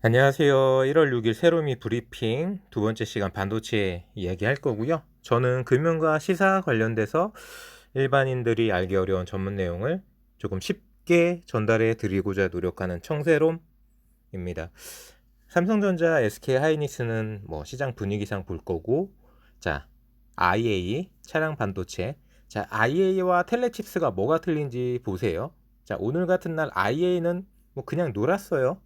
안녕하세요. 1월 6일 세로미 브리핑 두 번째 시간 반도체 이야기할 거고요. 저는 금융과 시사 관련돼서 일반인들이 알기 어려운 전문 내용을 조금 쉽게 전달해 드리고자 노력하는 청세롬입니다. 삼성전자, SK 하이닉스는 뭐 시장 분위기상 볼 거고, 자, IA 차량 반도체. 자, IA와 텔레칩스가 뭐가 틀린지 보세요. 자, 오늘 같은 날 IA는 뭐 그냥 놀았어요.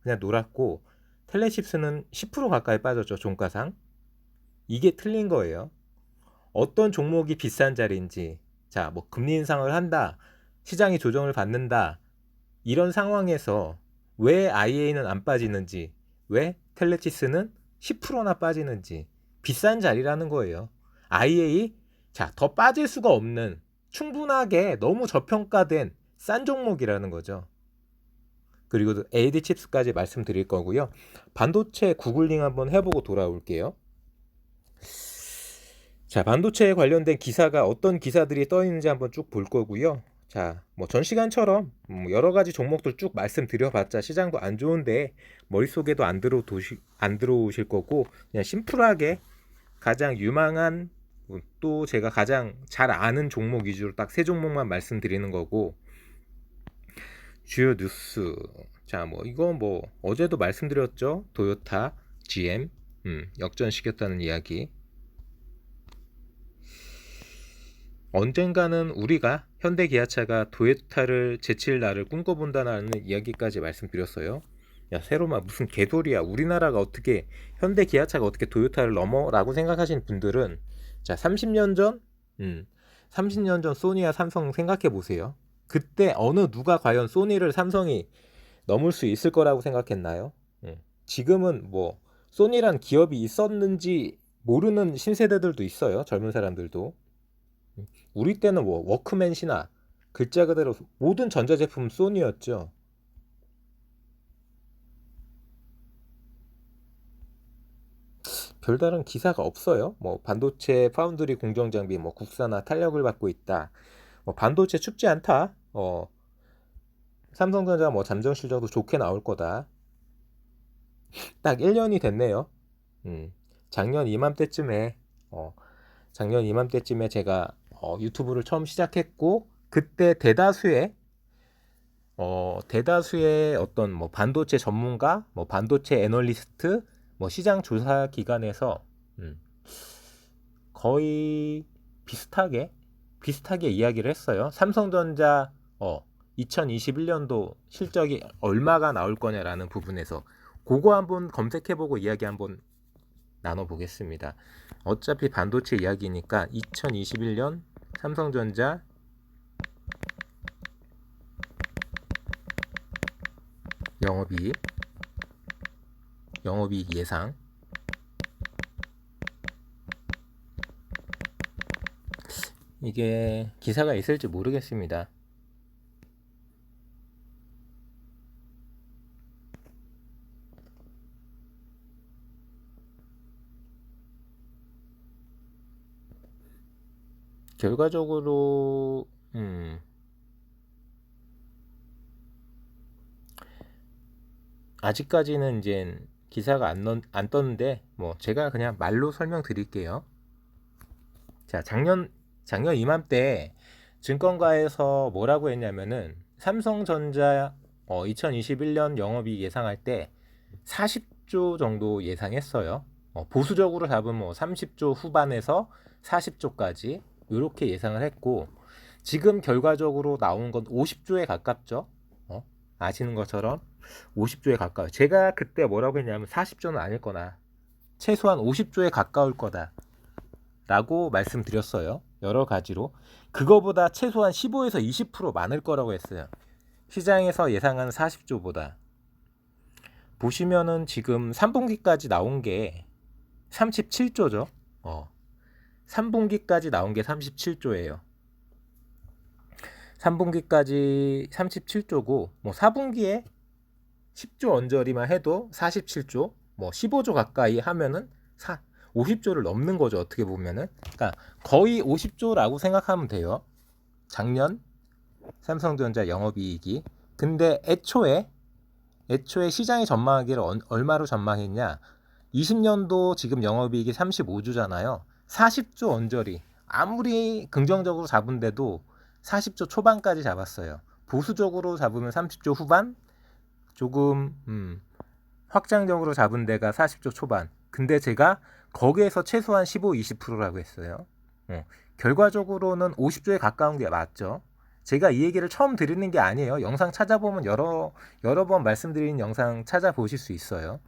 그냥 놀았고, 텔레칩스는 10% 가까이 빠졌죠, 종가상. 이게 틀린 거예요. 어떤 종목이 비싼 자리인지, 자, 뭐 금리 인상을 한다, 시장이 조정을 받는다, 이런 상황에서 왜 IA는 안 빠지는지, 왜 텔레치스는 10%나 빠지는지, 비싼 자리라는 거예요. IA, 자, 더 빠질 수가 없는, 충분하게 너무 저평가된 싼 종목이라는 거죠. 그리고 AD 칩스까지 말씀드릴 거고요. 반도체 구글링 한번 해보고 돌아올게요. 자, 반도체에 관련된 기사가 어떤 기사들이 떠 있는지 한번 쭉 볼 거고요. 자, 뭐 전 시간처럼 여러 가지 종목들 쭉 말씀드려봤자 시장도 안 좋은데 머릿속에도 안 들어오실 거고, 그냥 심플하게 가장 유망한, 또 제가 가장 잘 아는 종목 위주로 딱 세 종목만 말씀드리는 거고, 주요 뉴스. 자, 뭐 이거 뭐 어제도 말씀드렸죠. 도요타, GM 역전시켰다는 이야기. 언젠가는 우리가 현대기아차가 도요타를 제칠 날을 꿈꿔본다는 이야기까지 말씀드렸어요. 야, 세로마 무슨 개소리야. 우리나라가 어떻게, 현대기아차가 어떻게 도요타를 넘어? 라고 생각하시는 분들은, 자, 30년 전 30년 전 소니와 삼성 생각해 보세요. 그때 어느 누가 과연 소니를 삼성이 넘을 수 있을 거라고 생각했나요? 지금은 뭐 소니란 기업이 있었는지 모르는 신세대들도 있어요. 젊은 사람들도. 우리 때는 뭐 워크맨이나 글자 그대로 모든 전자제품 소니였죠. 별다른 기사가 없어요. 뭐 반도체 파운드리 공정 장비 뭐 국산화 탄력을 받고 있다. 뭐 반도체 춥지 않다. 삼성전자 뭐 잠정 실적도 좋게 나올 거다. 딱 1년이 됐네요. 음, 작년 이맘때쯤에 어, 작년 이맘때쯤에 제가 유튜브를 처음 시작했고, 그때 대다수의 어떤 뭐 반도체 전문가, 뭐 반도체 애널리스트, 뭐 시장 조사 기관에서 음, 거의 비슷하게 이야기를 했어요. 삼성전자 2021년도 실적이 얼마가 나올 거냐라는 부분에서 그거 한번 검색해보고 이야기 한번 나눠보겠습니다. 어차피 반도체 이야기니까 2021년 삼성전자 영업이익, 영업이익 예상. 이게 기사가 있을지 모르겠습니다. 결과적으로 아직까지는 이제 기사가 안 떴는데 뭐 제가 그냥 말로 설명드릴게요. 자, 작년 이맘때 증권가에서 뭐라고 했냐면은 삼성전자 2021년 영업이익 예상할 때 40조 정도 예상했어요. 보수적으로 잡으면 뭐 30조 후반에서 40조까지 이렇게 예상을 했고, 지금 결과적으로 나온 건 50조에 가깝죠. 아시는 것처럼 50조에 가까워요. 제가 그때 뭐라고 했냐면 40조는 아닐 거나 최소한 50조에 가까울 거다 라고 말씀드렸어요. 여러 가지로. 그거보다 최소한 15에서 20% 많을 거라고 했어요. 시장에서 예상한 40조보다. 보시면은 지금 3분기까지 나온 게 37조죠. 3분기까지 나온 게 37조예요. 3분기까지 37조고, 뭐 4분기에 10조 언저리만 해도 47조, 뭐 15조 가까이 하면은 50조를 넘는 거죠. 어떻게 보면은. 그러니까 거의 50조라고 생각하면 돼요. 작년 삼성전자 영업이익이. 근데 애초에 시장이 전망하기를 얼마로 전망했냐? 20년도 지금 영업이익이 35주잖아요. 40조 언저리. 아무리 긍정적으로 잡은데도 40조 초반까지 잡았어요. 보수적으로 잡으면 30조 후반? 조금 확장적으로 잡은 데가 40조 초반. 근데 제가 거기에서 최소한 15, 20%라고 했어요. 결과적으로는 50조에 가까운 게 맞죠. 제가 이 얘기를 처음 드리는 게 아니에요. 영상 찾아보면 여러 번 말씀드린 영상 찾아보실 수 있어요.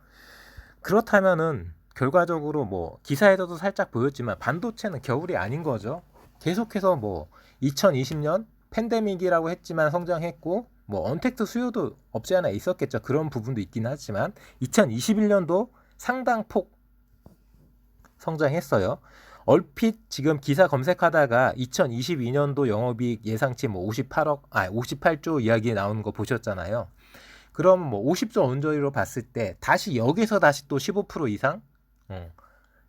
그렇다면은 결과적으로 뭐 기사에서도 살짝 보였지만 반도체는 겨울이 아닌 거죠. 계속해서 뭐 2020년 팬데믹이라고 했지만 성장했고 뭐 언택트 수요도 없지 않아 있었겠죠. 그런 부분도 있긴 하지만 2021년도 상당폭 성장했어요. 얼핏 지금 기사 검색하다가 2022년도 영업이익 예상치 뭐 58조 이야기 나오는 거 보셨잖아요. 그럼 뭐 50조 언저리로 봤을 때 다시 여기서 다시 또 15% 이상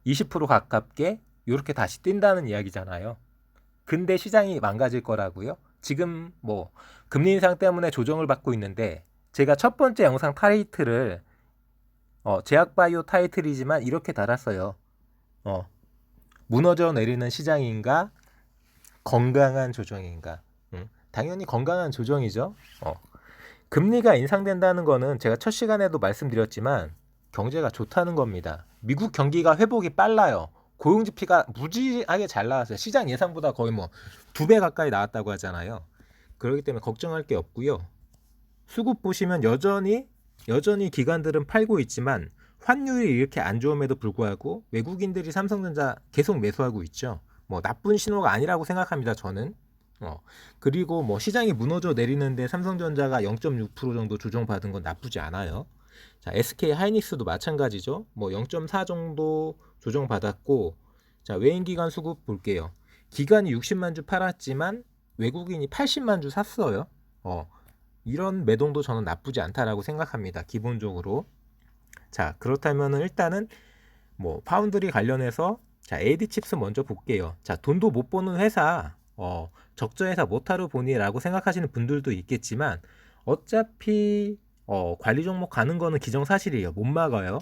20% 가깝게 이렇게 다시 뛴다는 이야기잖아요. 근데 시장이 망가질 거라고요? 지금 뭐 금리 인상 때문에 조정을 받고 있는데 제가 첫 번째 영상 타이틀을 제약바이오 타이틀이지만 이렇게 달았어요. 무너져 내리는 시장인가 건강한 조정인가? 당연히 건강한 조정이죠. 금리가 인상된다는 거는 제가 첫 시간에도 말씀드렸지만 경제가 좋다는 겁니다. 미국 경기가 회복이 빨라요. 고용지표가 무지하게 잘 나왔어요. 시장 예상보다 거의 뭐 2배 가까이 나왔다고 하잖아요. 그렇기 때문에 걱정할 게 없고요. 수급 보시면 여전히 기관들은 팔고 있지만 환율이 이렇게 안 좋음에도 불구하고 외국인들이 삼성전자 계속 매수하고 있죠. 뭐 나쁜 신호가 아니라고 생각합니다. 저는. 그리고 뭐 시장이 무너져 내리는데 삼성전자가 0.6% 정도 조정받은 건 나쁘지 않아요. 자, SK 하이닉스도 마찬가지죠. 뭐 0.4 정도 조정받았고, 자, 외인기관 수급 볼게요. 기관이 60만 주 팔았지만 외국인이 80만 주 샀어요. 이런 매동도 저는 나쁘지 않다라고 생각합니다. 기본적으로. 자, 그렇다면은 일단은 뭐 파운드리 관련해서 자, AD칩스 먼저 볼게요. 자, 돈도 못 버는 회사 적자회사 못하러 보니라고 생각하시는 분들도 있겠지만 어차피 관리 종목 가는 거는 기정사실이에요. 못 막아요.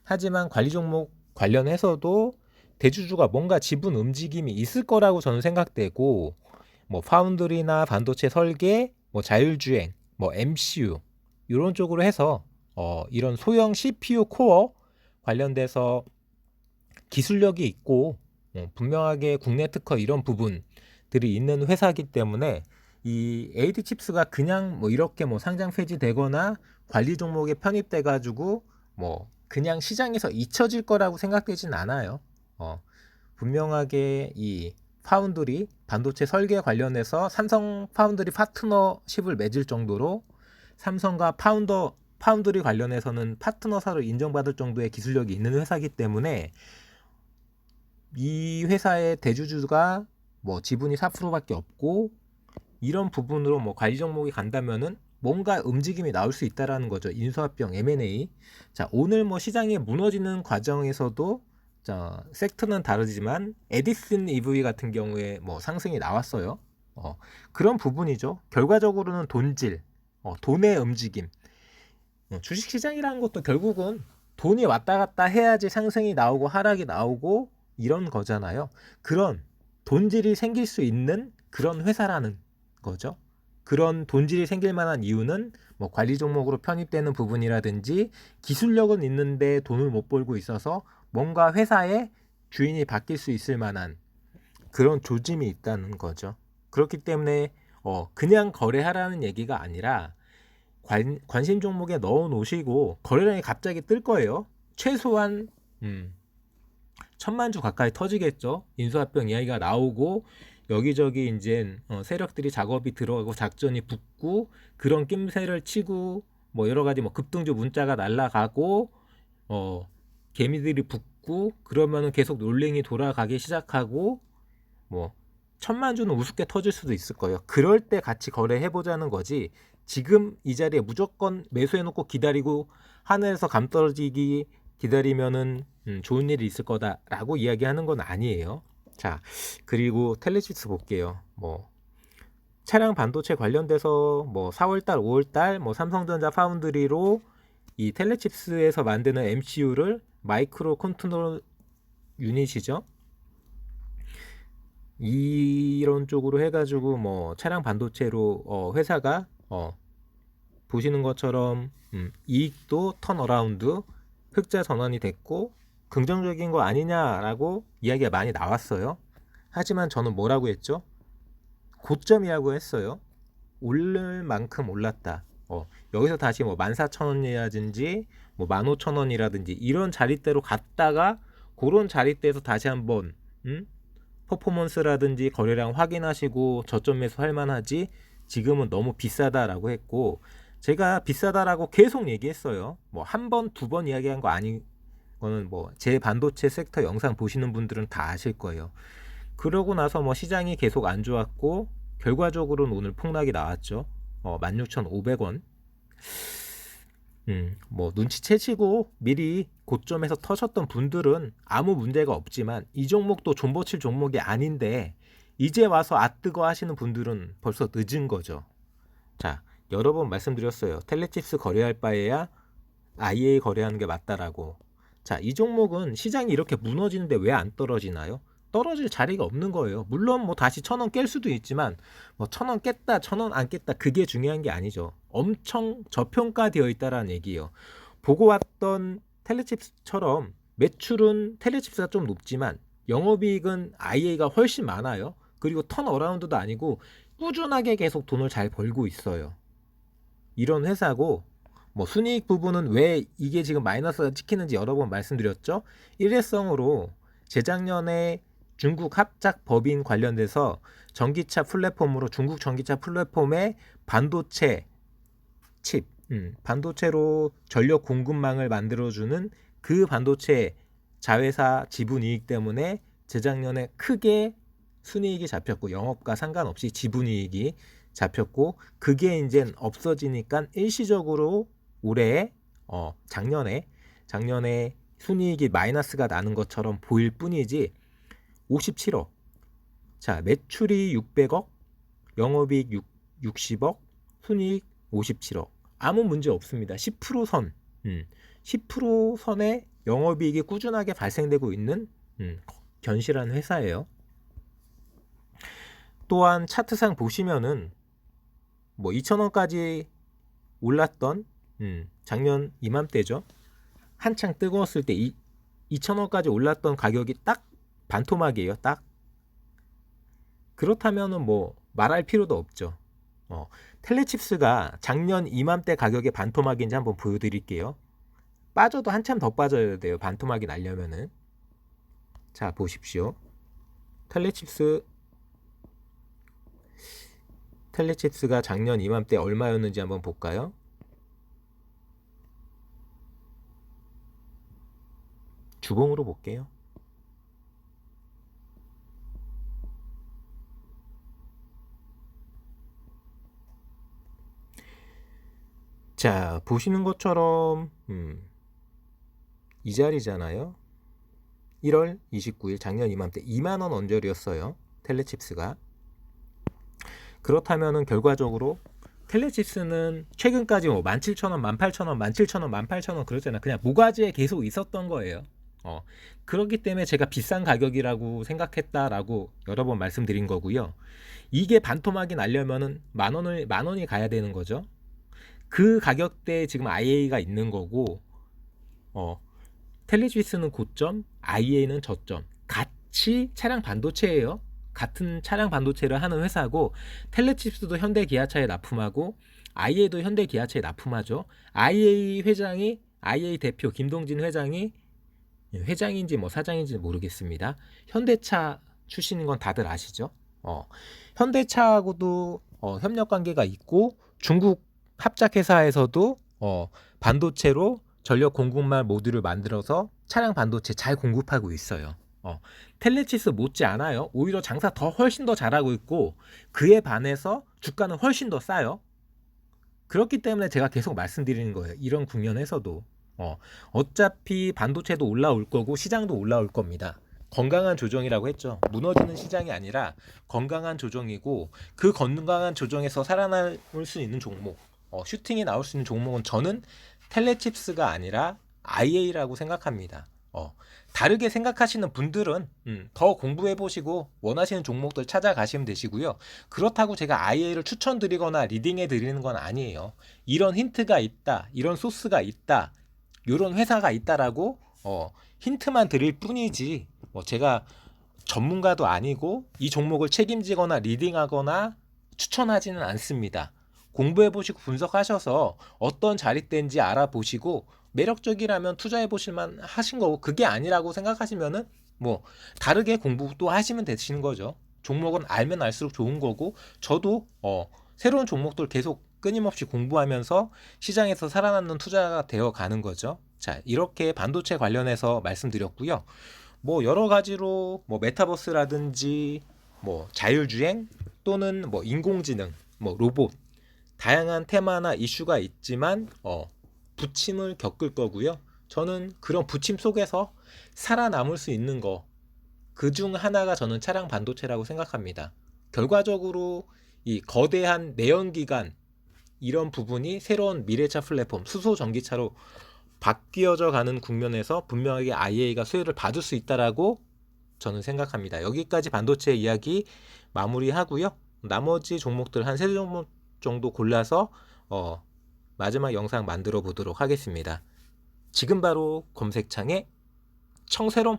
하지만 관리 종목 관련해서도 대주주가 뭔가 지분 움직임이 있을 거라고 저는 생각되고 뭐 파운드리나 반도체 설계, 뭐 자율주행, 뭐 MCU 이런 쪽으로 해서 이런 소형 CPU 코어 관련돼서 기술력이 있고 분명하게 국내 특허 이런 부분들이 있는 회사이기 때문에 이 AD칩스가 그냥 뭐 이렇게 뭐 상장 폐지되거나 관리 종목에 편입돼 가지고 뭐 그냥 시장에서 잊혀질 거라고 생각되진 않아요. 분명하게 이 파운드리 반도체 설계 관련해서 삼성 파운드리 파트너십을 맺을 정도로 삼성과 파운드리 관련해서는 파트너사로 인정받을 정도의 기술력이 있는 회사이기 때문에 이 회사의 대주주가 뭐 지분이 4%밖에 없고 이런 부분으로 뭐 관리 종목이 간다면은 뭔가 움직임이 나올 수 있다라는 거죠. 인수합병 M&A. 자, 오늘 뭐 시장이 무너지는 과정에서도 자, 섹터는 다르지만 에디슨 EV 같은 경우에 뭐 상승이 나왔어요. 그런 부분이죠. 결과적으로는 돈질, 돈의 움직임. 주식시장이라는 것도 결국은 돈이 왔다 갔다 해야지 상승이 나오고 하락이 나오고 이런 거잖아요. 그런 돈질이 생길 수 있는 그런 회사라는 거죠. 그런 돈질이 생길 만한 이유는 뭐 관리 종목으로 편입되는 부분이라든지 기술력은 있는데 돈을 못 벌고 있어서 뭔가 회사의 주인이 바뀔 수 있을 만한 그런 조짐이 있다는 거죠. 그렇기 때문에 그냥 거래하라는 얘기가 아니라 관심 종목에 넣어 놓으시고 거래량이 갑자기 뜰 거예요. 최소한 1000만 주 가까이 터지겠죠. 인수합병 이야기가 나오고 여기저기 이제 세력들이 작업이 들어가고 작전이 붙고 그런 낌새를 치고 뭐 여러 가지 뭐 급등주 문자가 날라가고 개미들이 붙고 그러면은 계속 롤링이 돌아가기 시작하고 뭐 1000만 주는 우습게 터질 수도 있을 거예요. 그럴 때 같이 거래해 보자는 거지. 지금 이 자리에 무조건 매수해 놓고 기다리고 하늘에서 감 떨어지기 기다리면은 좋은 일이 있을 거다라고 이야기하는 건 아니에요. 자, 그리고 텔레시스 볼게요. 뭐 차량 반도체 관련돼서 뭐 4월달, 5월달 뭐 삼성전자 파운드리로 이 텔레칩스에서 만드는 MCU를 마이크로 컨트롤 유닛이죠. 이런 쪽으로 해가지고 뭐 차량 반도체로 회사가 보시는 것처럼 이익도 턴어라운드 흑자 전환이 됐고 긍정적인 거 아니냐라고 이야기가 많이 나왔어요. 하지만 저는 뭐라고 했죠? 고점이라고 했어요. 오를 만큼 올랐다. 여기서 다시 뭐 14,000원이라든지 뭐 15,000원이라든지 이런 자리대로 갔다가 그런 자리대에서 다시 한번 퍼포먼스라든지 거래량 확인하시고 저점 매수할 만하지 지금은 너무 비싸다라고 했고 제가 비싸다라고 계속 얘기했어요. 뭐 한 번, 두 번 이야기한 거 아니 거는 뭐 제 반도체 섹터 영상 보시는 분들은 다 아실 거예요. 그러고 나서 뭐 시장이 계속 안 좋았고 결과적으로는 오늘 폭락이 나왔죠. 16,500원. 뭐 눈치채시고 미리 고점에서 터셨던 분들은 아무 문제가 없지만 이 종목도 존버칠 종목이 아닌데 이제 와서 뜨거 하시는 분들은 벌써 늦은 거죠. 자, 여러 번 말씀드렸어요. 텔레칩스 거래할 바에야 IA 거래하는 게 맞다라고. 자, 이 종목은 시장이 이렇게 무너지는데 왜 안 떨어지나요? 떨어질 자리가 없는 거예요. 물론 뭐 다시 1,000원 깰 수도 있지만 뭐 1,000원 깼다 1,000원 안 깼다 그게 중요한 게 아니죠. 엄청 저평가되어 있다라는 얘기예요. 보고 왔던 텔레칩스처럼 매출은 텔레칩스가 좀 높지만 영업이익은 IA가 훨씬 많아요. 그리고 턴어라운드도 아니고 꾸준하게 계속 돈을 잘 벌고 있어요. 이런 회사고 뭐 순이익 부분은 왜 이게 지금 마이너스가 찍히는지 여러 번 말씀드렸죠. 일회성으로 재작년에 중국 합작 법인 관련돼서 전기차 플랫폼으로 중국 전기차 플랫폼에 반도체 칩, 반도체로 전력 공급망을 만들어주는 그 반도체 자회사 지분이익 때문에 재작년에 크게 순이익이 잡혔고 영업과 상관없이 지분이익이 잡혔고 그게 이제 없어지니까 일시적으로 올해 작년에 순이익이 마이너스가 나는 것처럼 보일 뿐이지 57억. 자, 매출이 600억, 영업이익 60억, 순이익 57억. 아무 문제 없습니다. 10% 선. 10% 선에 영업이익이 꾸준하게 발생되고 있는 견실한 회사예요. 또한 차트상 보시면은 뭐 2,000원까지 올랐던 작년 이맘때죠. 한창 뜨거웠을 때 2,000원까지 올랐던 가격이 딱 반토막이에요. 딱. 그렇다면은 뭐 말할 필요도 없죠. 텔레칩스가 작년 이맘때 가격의 반토막인지 한번 보여드릴게요. 빠져도 한참 더 빠져야 돼요. 반토막이 나려면은. 자, 보십시오. 텔레칩스가 작년 이맘때 얼마였는지 한번 볼까요? 주봉으로 볼게요. 자, 보시는 것처럼 이 자리잖아요. 1월 29일 작년 이맘때 2만원 언저리였어요. 텔레칩스가. 그렇다면은 결과적으로 텔레칩스는 최근까지 뭐 17,000원, 18,000원, 17,000원, 18,000원 그러잖아. 그냥 모가지에 계속 있었던 거예요. 그렇기 때문에 제가 비싼 가격이라고 생각했다라고 여러 번 말씀드린 거고요. 이게 반토막이 나려면은 만 원이 가야 되는 거죠. 그 가격대에 지금 IA가 있는 거고, 텔레칩스는 고점, IA는 저점. 같이 차량 반도체예요. 같은 차량 반도체를 하는 회사고, 텔레칩스도 현대 기아차에 납품하고, IA도 현대 기아차에 납품하죠. IA 대표 김동진 회장인지 뭐 사장인지 모르겠습니다. 현대차 출신인 건 다들 아시죠? 현대차하고도 협력 관계가 있고 중국 합작회사에서도 반도체로 전력 공급망 모듈을 만들어서 차량 반도체 잘 공급하고 있어요. 텔레칩스 못지 않아요. 오히려 장사 훨씬 더 잘하고 있고 그에 반해서 주가는 훨씬 더 싸요. 그렇기 때문에 제가 계속 말씀드리는 거예요. 이런 국면에서도 어차피 반도체도 올라올 거고 시장도 올라올 겁니다. 건강한 조정이라고 했죠. 무너지는 시장이 아니라 건강한 조정이고, 그 건강한 조정에서 살아남을 수 있는 종목, 슈팅이 나올 수 있는 종목은 저는 텔레칩스가 아니라 IA라고 생각합니다. 다르게 생각하시는 분들은 더 공부해 보시고 원하시는 종목들 찾아가시면 되시고요. 그렇다고 제가 IA를 추천드리거나 리딩해 드리는 건 아니에요. 이런 힌트가 있다, 이런 소스가 있다, 이런 회사가 있다라고 힌트만 드릴 뿐이지, 제가 전문가도 아니고 이 종목을 책임지거나 리딩하거나 추천하지는 않습니다. 공부해보시고 분석하셔서 어떤 자릿대인지 알아보시고 매력적이라면 투자해보실만 하신 거고, 그게 아니라고 생각하시면은 다르게 공부도 하시면 되시는 거죠. 종목은 알면 알수록 좋은 거고, 저도 새로운 종목들 계속 끊임없이 공부하면서 시장에서 살아남는 투자가 되어 가는 거죠. 자, 이렇게 반도체 관련해서 말씀드렸고요. 여러 가지로 메타버스라든지 자율주행 또는 인공지능, 로봇, 다양한 테마나 이슈가 있지만 부침을 겪을 거고요. 저는 그런 부침 속에서 살아남을 수 있는 거, 그 중 하나가 저는 차량 반도체라고 생각합니다. 결과적으로 이 거대한 내연기관, 이런 부분이 새로운 미래차 플랫폼, 수소 전기차로 바뀌어져 가는 국면에서 분명하게 IA가 수혜를 받을 수 있다라고 저는 생각합니다. 여기까지 반도체 이야기 마무리하고요. 나머지 종목들 한 3종목 정도 골라서 마지막 영상 만들어 보도록 하겠습니다. 지금 바로 검색창에 청새롬